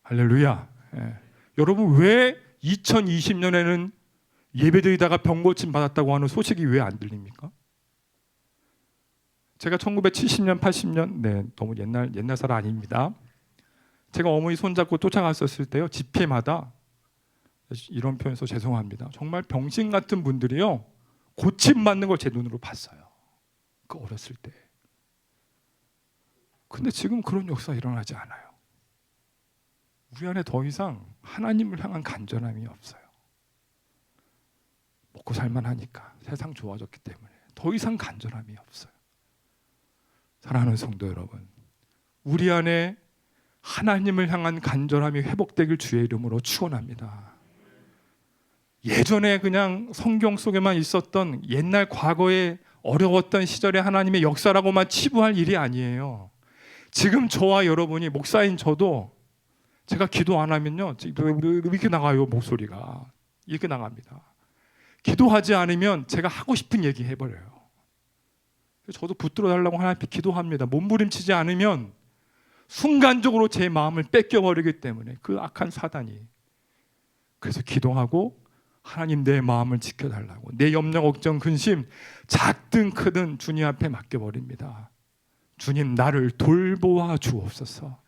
할렐루야. 예. 여러분 왜 2020년에는 예배드리다가 병 고침 받았다고 하는 소식이 왜 안 들립니까? 제가 1970년, 80년, 네, 너무 옛날 사람 아닙니다. 제가 어머니 손잡고 쫓아갔었을 때요, 집회마다 이런 표현에서 죄송합니다. 정말 병신 같은 분들이요, 고침 받는 걸 제 눈으로 봤어요. 그 어렸을 때. 근데 지금 그런 역사가 일어나지 않아요. 우리 안에 더 이상 하나님을 향한 간절함이 없어요. 먹고 살만하니까, 세상 좋아졌기 때문에 더 이상 간절함이 없어요. 사랑하는 성도 여러분, 우리 안에 하나님을 향한 간절함이 회복되길 주의 이름으로 축원합니다. 예전에 그냥 성경 속에만 있었던 옛날 과거에 어려웠던 시절의 하나님의 역사라고만 치부할 일이 아니에요. 지금 저와 여러분이, 목사인 저도 제가 기도 안 하면요, 이렇게 나가요. 목소리가 이렇게 나갑니다. 기도하지 않으면 제가 하고 싶은 얘기 해버려요. 저도 붙들어 달라고 하나님께 기도합니다. 몸부림치지 않으면 순간적으로 제 마음을 뺏겨버리기 때문에, 그 악한 사단이. 그래서 기도하고 하나님 내 마음을 지켜달라고, 내 염려 걱정 근심 작든 크든 주님 앞에 맡겨버립니다. 주님 나를 돌보아 주옵소서.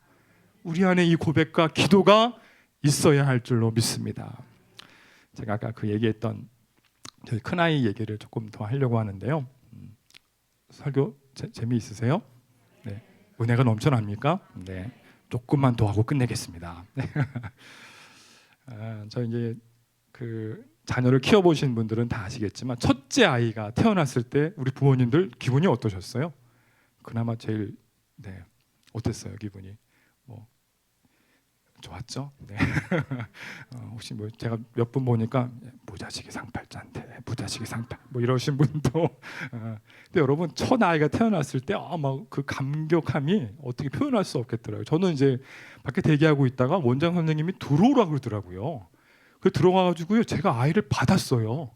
우리 안에 이 고백과 기도가 있어야 할 줄로 믿습니다. 제가 아까 그 얘기했던 저희 큰아이 얘기를 조금 더 하려고 하는데요. 설교 재미있으세요? 네. 은혜가 넘쳐납니까? 네. 조금만 더 하고 끝내겠습니다. 저 이제 그 자녀를 키워보신 분들은 다 아시겠지만, 첫째 아이가 태어났을 때 우리 부모님들 기분이 어떠셨어요? 그나마 제일 어땠어요 기분이? 뭐 좋았죠? 네. 혹시 뭐 제가 몇 분 보니까 무자식이 상팔자인데, 무자식이 상팔 뭐 이러신 분도 근데 여러분, 첫 아이가 태어났을 때 막 그 감격함이 어떻게 표현할 수 없겠더라고요. 저는 이제 밖에 대기하고 있다가 원장 선생님이 들어오라 그러더라고요. 그 들어가가지고요, 제가 아이를 받았어요.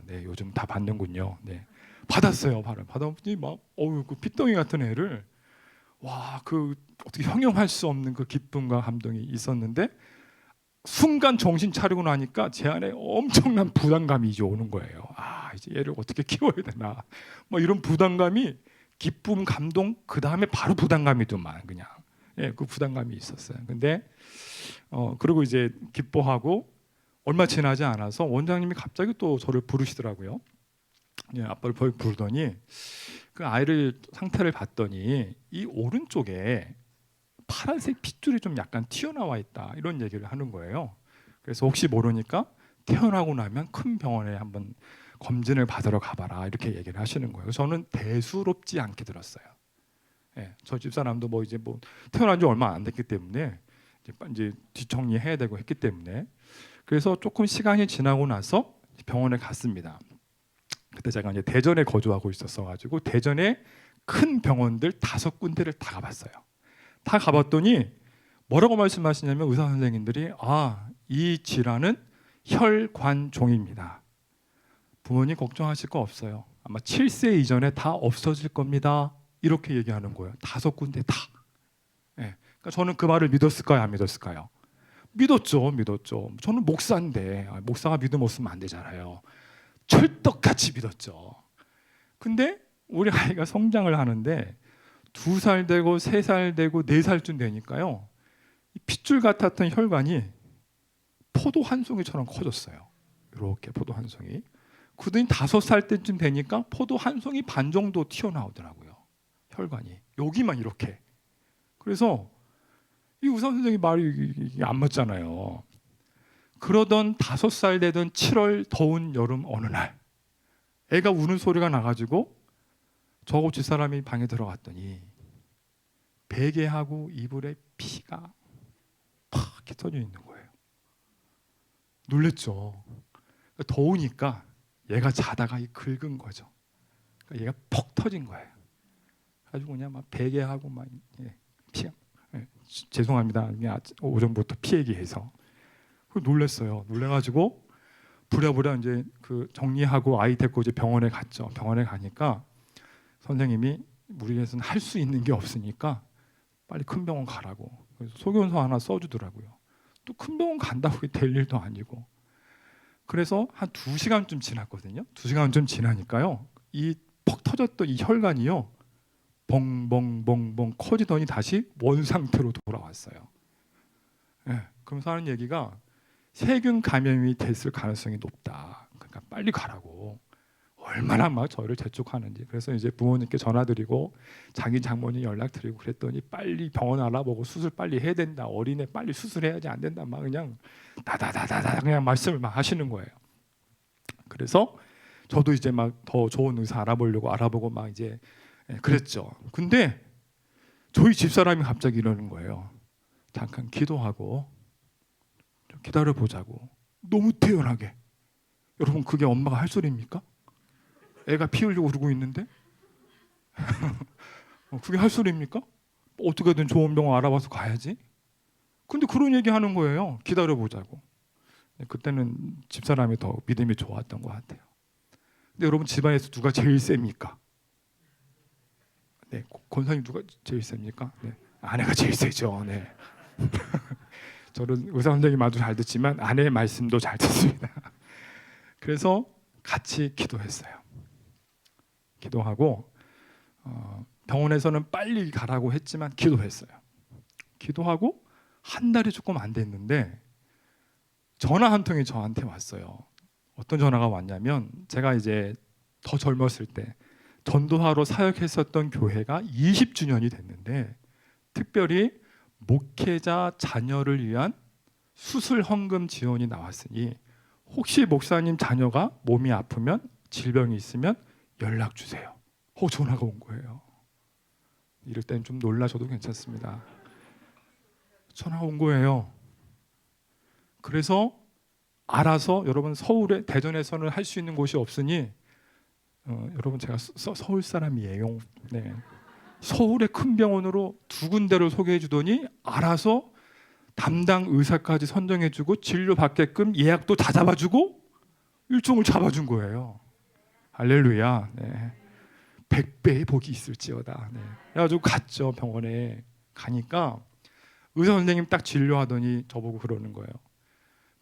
네, 요즘 다 받는군요. 네, 받았어요. 받아보니 막 그 핏덩이 같은 애를, 와, 그 어떻게 형용할 수 없는 그 기쁨과 감동이 있었는데, 순간 정신 차리고 나니까 제 안에 엄청난 부담감이 이제 오는 거예요. 이제 얘를 어떻게 키워야 되나, 뭐 이런 부담감이, 기쁨, 감동, 그 다음에 바로 부담감이더만 그냥. 그 부담감이 있었어요. 근데 그리고 이제 기뻐하고 얼마 지나지 않아서 원장님이 갑자기 또 저를 부르시더라고요. 아빠를 부르더니 그 아이를 상태를 봤더니 이 오른쪽에 파란색 핏줄이 좀 약간 튀어나와 있다, 이런 얘기를 하는 거예요. 그래서 혹시 모르니까 태어나고 나면 큰 병원에 한번 검진을 받으러 가봐라, 이렇게 얘기를 하시는 거예요. 저는 대수롭지 않게 들었어요. 저 집사람도 뭐 이제 뭐 태어난 지 얼마 안 됐기 때문에 이제 뒷정리해야 되고 했기 때문에, 그래서 조금 시간이 지나고 나서 병원에 갔습니다. 그때 제가 이제 대전에 거주하고 있었어가지고 대전에 큰 병원들 5군데를 다 가봤어요. 다 가봤더니 뭐라고 말씀하시냐면, 의사 선생님들이 이 질환은 혈관종입니다. 부모님 걱정하실 거 없어요. 아마 7세 이전에 다 없어질 겁니다. 이렇게 얘기하는 거예요. 5군데 다. 그러니까 저는 그 말을 믿었을까요, 안 믿었을까요? 믿었죠. 저는 목사인데, 목사가 믿음 없으면 안 되잖아요. 철떡같이 믿었죠. 근데 우리 아이가 성장을 하는데 2살 되고 3살 되고 4살쯤 되니까요, 이 핏줄 같았던 혈관이 포도 한 송이처럼 커졌어요. 이렇게 포도 한 송이. 그러더니 5살 때쯤 되니까 포도 한 송이 반 정도 튀어나오더라고요. 혈관이 여기만 이렇게. 그래서 이 의사 선생님 말이 안 맞잖아요. 그러던 5살 되던 7월 더운 여름 어느 날, 애가 우는 소리가 나가지고 저거 집사람이 방에 들어갔더니 베개하고 이불에 피가 팍 터져 있는 거예요. 놀랬죠. 더우니까 얘가 자다가 긁은 거죠. 그러니까 얘가 퍽 터진 거예요. 가지고 그냥 막 베개하고 막 피가. 죄송합니다. 오전부터 피 얘기해서. 놀랬어요. 놀래가지고 부랴부랴 이제 그 정리하고 아이 데리고 이제 병원에 갔죠. 병원에 가니까 선생님이 우리에서는 할 수 있는 게 없으니까 빨리 큰 병원 가라고. 그래서 소견서 하나 써주더라고요. 또 큰 병원 간다고 그게 될 일도 아니고. 그래서 한 2시간쯤 지났거든요. 2시간쯤 지나니까요, 이 퍽 터졌던 이 혈관이요, 벙벙벙벙 커지더니 다시 원 상태로 돌아왔어요. 예, 그러면서 하는 얘기가 세균 감염이 됐을 가능성이 높다. 그러니까 빨리 가라고. 얼마나 막 저를 재촉하는지. 그래서 이제 부모님께 전화드리고 자기 장모님 연락드리고 그랬더니 빨리 병원 알아보고 수술 빨리 해야 된다. 어린애 빨리 수술해야지 안 된다. 막 그냥 다다다다다 그냥 말씀을 막 하시는 거예요. 그래서 저도 이제 막 더 좋은 의사 알아보고 막 이제 그랬죠. 근데 저희 집사람이 갑자기 이러는 거예요. 잠깐 기도하고 좀 기다려 보자고. 너무 태연하게. 여러분, 그게 엄마가 할 소리입니까? 애가 피 흘리고 그러고 있는데 그게 할 소리입니까? 어떻게든 좋은 병원 알아봐서 가야지. 근데 그런 얘기 하는 거예요. 기다려 보자고. 그때는 집사람이 더 믿음이 좋았던 것 같아요. 근데 여러분, 집안에서 누가 제일 셉니까? 네, 권사님 누가 제일 셉니까? 네, 아내가 제일 세죠. 네. 저는 의사 선생님 아주 잘 듣지만 아내의 말씀도 잘 듣습니다. 그래서 같이 기도했어요. 기도하고 병원에서는 빨리 가라고 했지만 기도했어요. 기도하고 한 달이 조금 안 됐는데 전화 한 통이 저한테 왔어요. 어떤 전화가 왔냐면, 제가 이제 더 젊었을 때 전도하러 사역했었던 교회가 20주년이 됐는데 특별히 목회자 자녀를 위한 수술 헌금 지원이 나왔으니 혹시 목사님 자녀가 몸이 아프면, 질병이 있으면 연락 주세요. 전화가 온 거예요. 이럴 땐 좀 놀라셔도 괜찮습니다. 전화가 온 거예요. 그래서 알아서, 여러분, 서울에, 대전에서는 할 수 있는 곳이 없으니 여러분, 제가 서울 사람이에요. 네. 서울의 큰 병원으로 2군데를 소개해 주더니 알아서 담당 의사까지 선정해 주고 진료 받게끔 예약도 다 잡아주고 일정을 잡아준 거예요. 할렐루야. 네. 100배의 복이 있을지어다. 네. 그래가지고 갔죠. 병원에 가니까 의사 선생님 딱 진료하더니 저보고 그러는 거예요.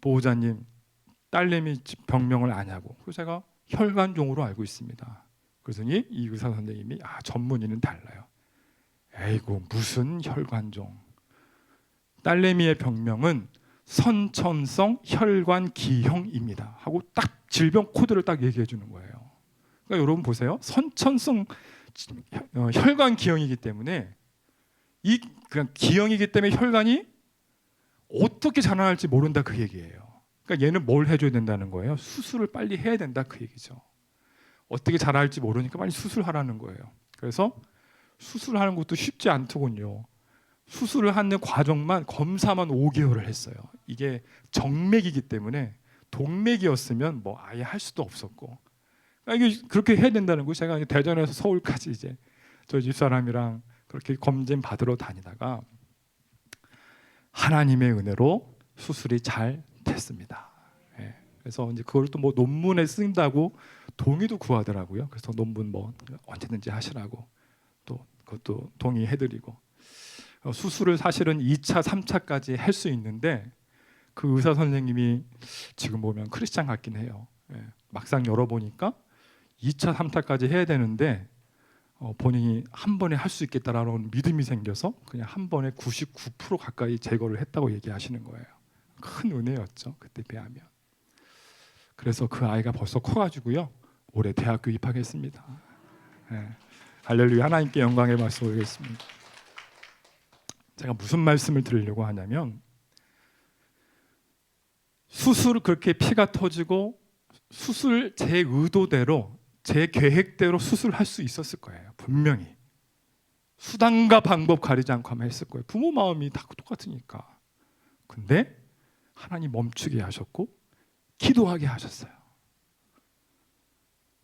보호자님, 딸내미 병명을 아냐고. 그래서 제가 혈관종으로 알고 있습니다. 그러더니 이 의사 선생님이 전문의는 달라요. 에이구, 무슨 혈관종. 딸내미의 병명은 선천성 혈관기형입니다 하고 딱 질병 코드를 딱 얘기해 주는 거예요. 그러니까 여러분 보세요. 선천성 혈관기형이기 때문에, 그냥 기형이기 때문에 혈관이 어떻게 자라날지 모른다, 그 얘기예요. 그러니까 얘는 뭘 해줘야 된다는 거예요? 수술을 빨리 해야 된다, 그 얘기죠. 어떻게 자랄지 모르니까 빨리 수술하라는 거예요. 그래서 수술하는 것도 쉽지 않더군요. 수술을 하는 과정만, 검사만 5개월을 했어요. 이게 정맥이기 때문에 동맥이었으면 뭐 아예 할 수도 없었고, 그러니까 이게 그렇게 해야 된다는 거예요. 제가 대전에서 서울까지 이제 저희 집사람이랑 그렇게 검진 받으러 다니다가 하나님의 은혜로 수술이 잘 됐습니다. 예. 그래서 이제 그걸 또 뭐 논문에 쓴다고 동의도 구하더라고요. 그래서 논문 뭐 언제든지 하시라고 또 그것도 동의해드리고, 수술을 사실은 2차, 3차까지 할 수 있는데 그 의사 선생님이 지금 보면 크리스찬 같긴 해요. 예. 막상 열어보니까 2차, 3차까지 해야 되는데 본인이 한 번에 할 수 있겠다라는 믿음이 생겨서 그냥 한 번에 99% 가까이 제거를 했다고 얘기하시는 거예요. 큰 은혜였죠, 그때 비하면. 그래서 그 아이가 벌써 커가지고요, 올해 대학교 입학했습니다. 네. 할렐루야. 하나님께 영광의 말씀 올리겠습니다. 제가 무슨 말씀을 드리려고 하냐면, 수술 그렇게 피가 터지고 수술 제 의도대로, 제 계획대로 수술할 수 있었을 거예요. 분명히 수단과 방법 가리지 않고 아마 했을 거예요. 부모 마음이 다 똑같으니까. 근데 하나님 멈추게 하셨고 기도하게 하셨어요.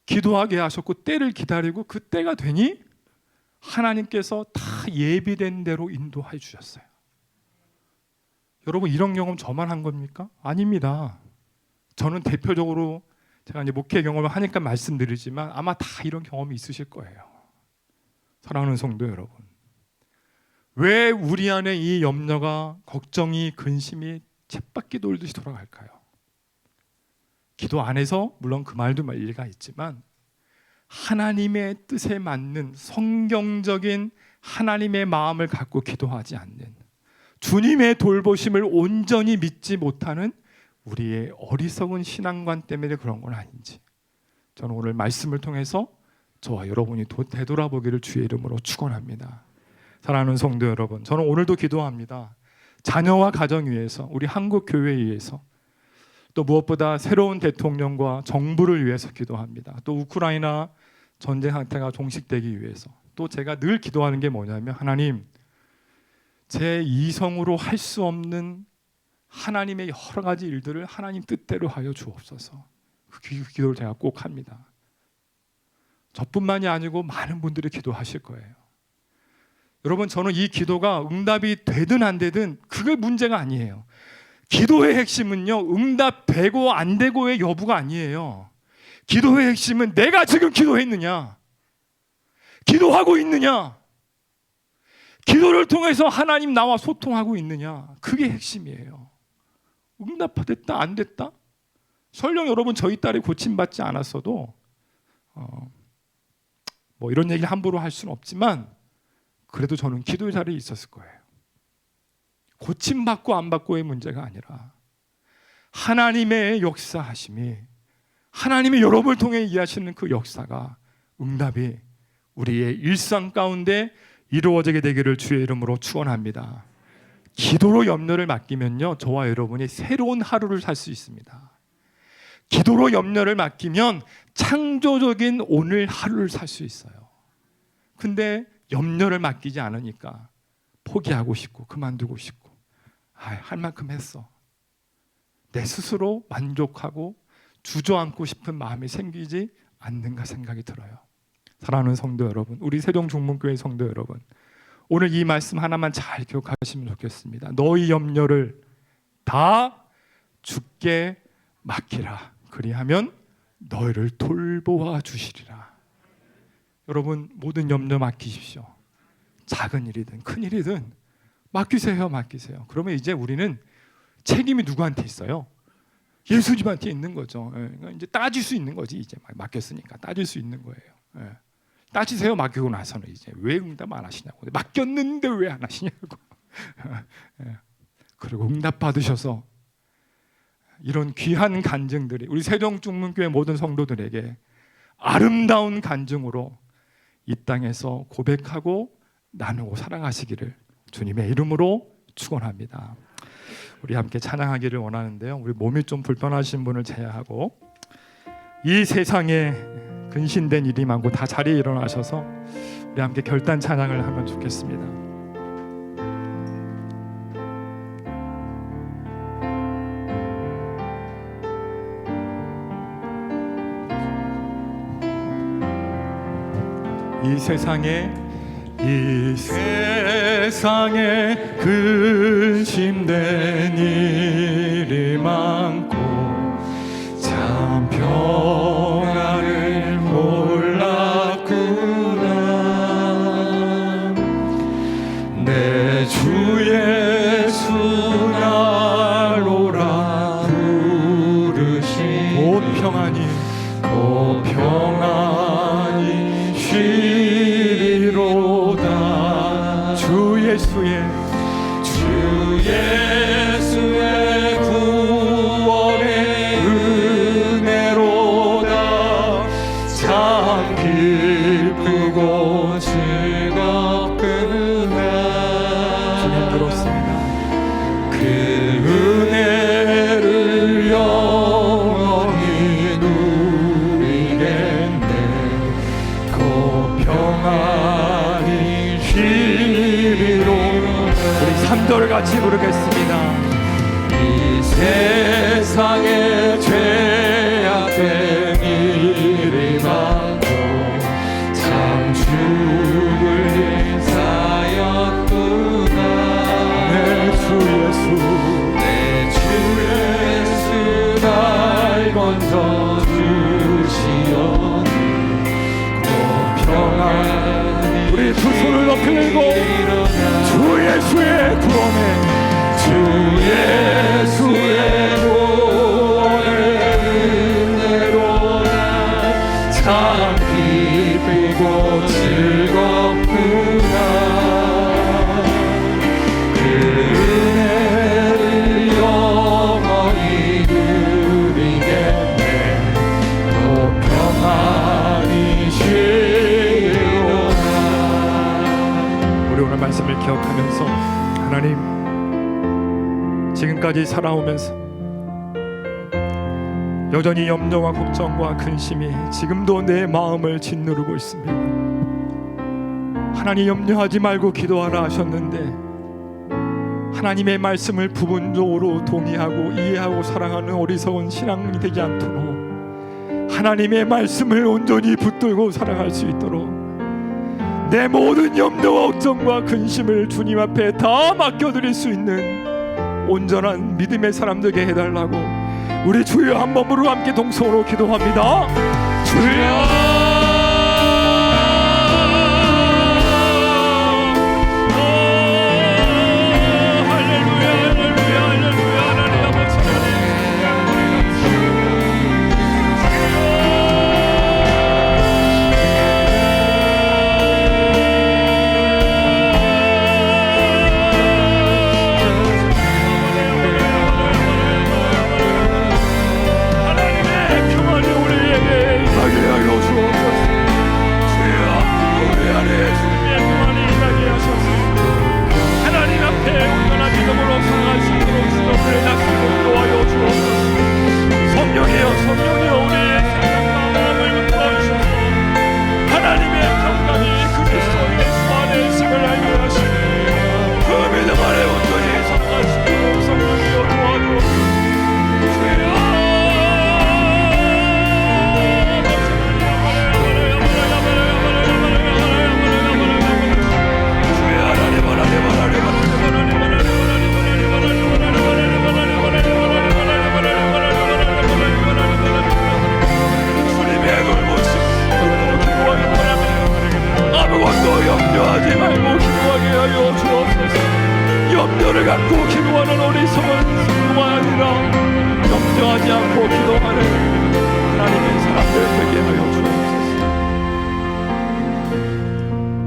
기도하게 하셨고 때를 기다리고 그 때가 되니 하나님께서 다 예비된 대로 인도해 주셨어요. 여러분, 이런 경험 저만 한 겁니까? 아닙니다. 저는 대표적으로 제가 이제 목회 경험을 하니까 말씀드리지만 아마 다 이런 경험이 있으실 거예요. 사랑하는 성도 여러분, 왜 우리 안에 이 염려가, 걱정이, 근심이 쳇바퀴 돌듯이 돌아갈까요? 기도 안에서 물론 그 말도 일리가 있지만 하나님의 뜻에 맞는 성경적인 하나님의 마음을 갖고 기도하지 않는, 주님의 돌보심을 온전히 믿지 못하는 우리의 어리석은 신앙관 때문에 그런 건 아닌지, 저는 오늘 말씀을 통해서 저와 여러분이 되돌아보기를 주의 이름으로 축원합니다. 사랑하는 성도 여러분, 저는 오늘도 기도합니다. 자녀와 가정 위해서, 우리 한국 교회 위해서, 또 무엇보다 새로운 대통령과 정부를 위해서 기도합니다. 또 우크라이나 전쟁 상태가 종식되기 위해서. 또 제가 늘 기도하는 게 뭐냐면, 하나님, 제 이성으로 할 수 없는 하나님의 여러 가지 일들을 하나님 뜻대로 하여 주옵소서. 그 기도를 제가 꼭 합니다. 저뿐만이 아니고 많은 분들이 기도하실 거예요. 여러분, 저는 이 기도가 응답이 되든 안 되든 그게 문제가 아니에요. 기도의 핵심은요, 응답되고 안 되고의 여부가 아니에요. 기도의 핵심은 내가 지금 기도했느냐, 기도하고 있느냐, 기도를 통해서 하나님 나와 소통하고 있느냐, 그게 핵심이에요. 응답됐다 안 됐다? 설령 여러분 저희 딸이 고침받지 않았어도 뭐 이런 얘기를 함부로 할 수는 없지만 그래도 저는 기도의 자리에 있었을 거예요. 고침받고 안 받고의 문제가 아니라 하나님의 역사하심이, 하나님이 여러분을 통해 일하시는 그 역사가, 응답이 우리의 일상 가운데 이루어지게 되기를 주의 이름으로 축원합니다. 기도로 염려를 맡기면요, 저와 여러분이 새로운 하루를 살 수 있습니다. 기도로 염려를 맡기면 창조적인 오늘 하루를 살 수 있어요. 근데 염려를 맡기지 않으니까 포기하고 싶고 그만두고 싶고, 할 만큼 했어, 내 스스로 만족하고 주저앉고 싶은 마음이 생기지 않는가 생각이 들어요. 사랑하는 성도 여러분, 우리 세종중문교회 성도 여러분, 오늘 이 말씀 하나만 잘 기억하시면 좋겠습니다. 너희 염려를 다 주께 맡기라. 그리하면 너희를 돌보아 주시리라. 여러분, 모든 염려 맡기십시오. 작은 일이든 큰 일이든 맡기세요. 그러면 이제 우리는 책임이 누구한테 있어요? 예수님한테 있는 거죠. 그러니까 이제 따질 수 있는 거지. 이제 맡겼으니까 따질 수 있는 거예요. 따지세요. 맡기고 나서는 이제 왜 응답 안 하시냐고, 맡겼는데 왜 안 하시냐고. 그리고 응답 받으셔서 이런 귀한 간증들이 우리 세종중문교회 모든 성도들에게 아름다운 간증으로 이 땅에서 고백하고 나누고 살아가시기를 주님의 이름으로 축원합니다. 우리 함께 찬양하기를 원하는데요, 우리 몸이 좀 불편하신 분을 제외하고 이 세상에 근신된 일이 많고 다 자리에 일어나셔서 우리 함께 결단 찬양을 하면 좋겠습니다. 이 세상에 근심된 일이 많고 참 평안을 몰랐구나. 내 주 예수 날 오라 부르시 곧 평안히 쉬리로다. 주 예수의 구원의 은혜로다. 참 기쁘고 즐겁구나. 주님 들었습니다. 그 은혜를 영원히 누리겠네. 그 평안히 쉬리로다. 우리 3절을 같이 부르겠습니다. 이 세상에 죄악된 일이 많고 참 죽을 일 사였구나. 내 주 예수 날 건져 주시오니 그 평안히 우리 두 손을 높이 들고 주 예수의 구원의 은혜로 참 기쁘고 즐겁구나. 그 은혜를 영원히 누리겠네. 또 평안히 쉬리로다. 우리 오늘 말씀을 기억하면서 하나님, 지금까지 살아오면서 여전히 염려와 걱정과 근심이 지금도 내 마음을 짓누르고 있습니다. 하나님, 염려하지 말고 기도하라 하셨는데 하나님의 말씀을 부분적으로 동의하고 이해하고 사랑하는 어리석은 신앙이 되지 않도록 하나님의 말씀을 온전히 붙들고 살아갈 수 있도록 내 모든 염려와 걱정과 근심을 주님 앞에 다 맡겨드릴 수 있는 온전한 믿음의 사람 되게 해달라고 우리 주여 한 몸으로 함께 동성으로 기도합니다. 주여, 염려를 갖고 기도하는 어리석은 성도가 아니라 염려하지 않고 기도하는 하나님의 사람들 되게 하여 주옵소서.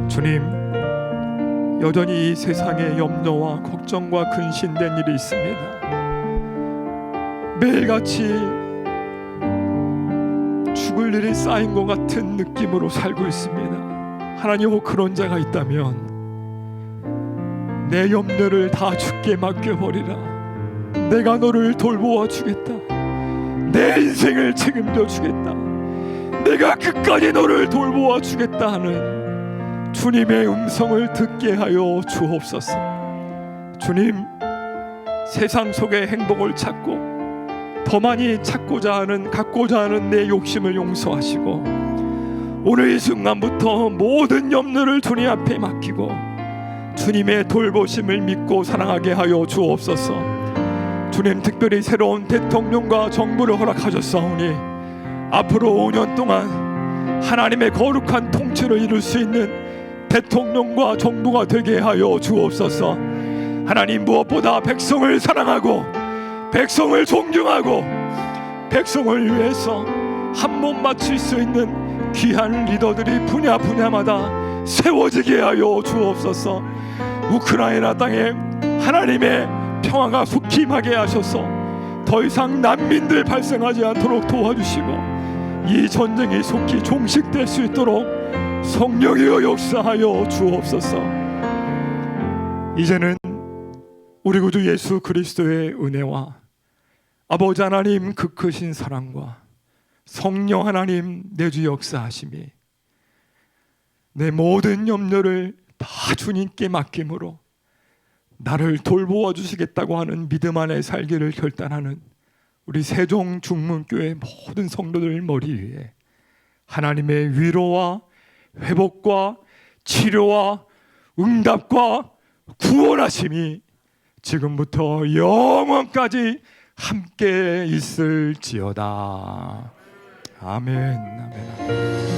주님, 여전히 이 세상에 염려와 걱정과 근심된 일이 있습니다. 매일같이 죽을 일이 쌓인 것 같은 느낌으로 살고 있습니다. 하나님, 혹 그런 자가 있다면 내 염려를 다 주께 맡겨버리라. 내가 너를 돌보아 주겠다. 내 인생을 책임져 주겠다. 내가 끝까지 너를 돌보아 주겠다 하는 주님의 음성을 듣게 하여 주옵소서. 주님, 세상 속의 행복을 찾고 더 많이 찾고자 하는 갖고자 하는 내 욕심을 용서하시고 오늘 이 순간부터 모든 염려를 주님 앞에 맡기고 주님의 돌보심을 믿고 사랑하게 하여 주옵소서. 주님, 특별히 새로운 대통령과 정부를 허락하셨사오니 앞으로 5년 동안 하나님의 거룩한 통치를 이룰 수 있는 대통령과 정부가 되게 하여 주옵소서. 하나님, 무엇보다 백성을 사랑하고 백성을 존경하고 백성을 위해서 한 몸 바칠 수 있는 귀한 리더들이 분야마다 세워지게 하여 주옵소서. 우크라이나 땅에 하나님의 평화가 속히 임하게 하셔서 더 이상 난민들 발생하지 않도록 도와주시고 이 전쟁이 속히 종식될 수 있도록 성령이여 역사하여 주옵소서. 이제는 우리 구주 예수 그리스도의 은혜와 아버지 하나님 그 크신 사랑과 성령 하나님 내주 역사하심이 내 모든 염려를 다 주님께 맡김으로 나를 돌보아 주시겠다고 하는 믿음 안에 살기를 결단하는 우리 세종 중문교회 모든 성도들 머리 위에 하나님의 위로와 회복과 치료와 응답과 구원하심이 지금부터 영원까지 함께 있을지어다. 아멘. 아멘.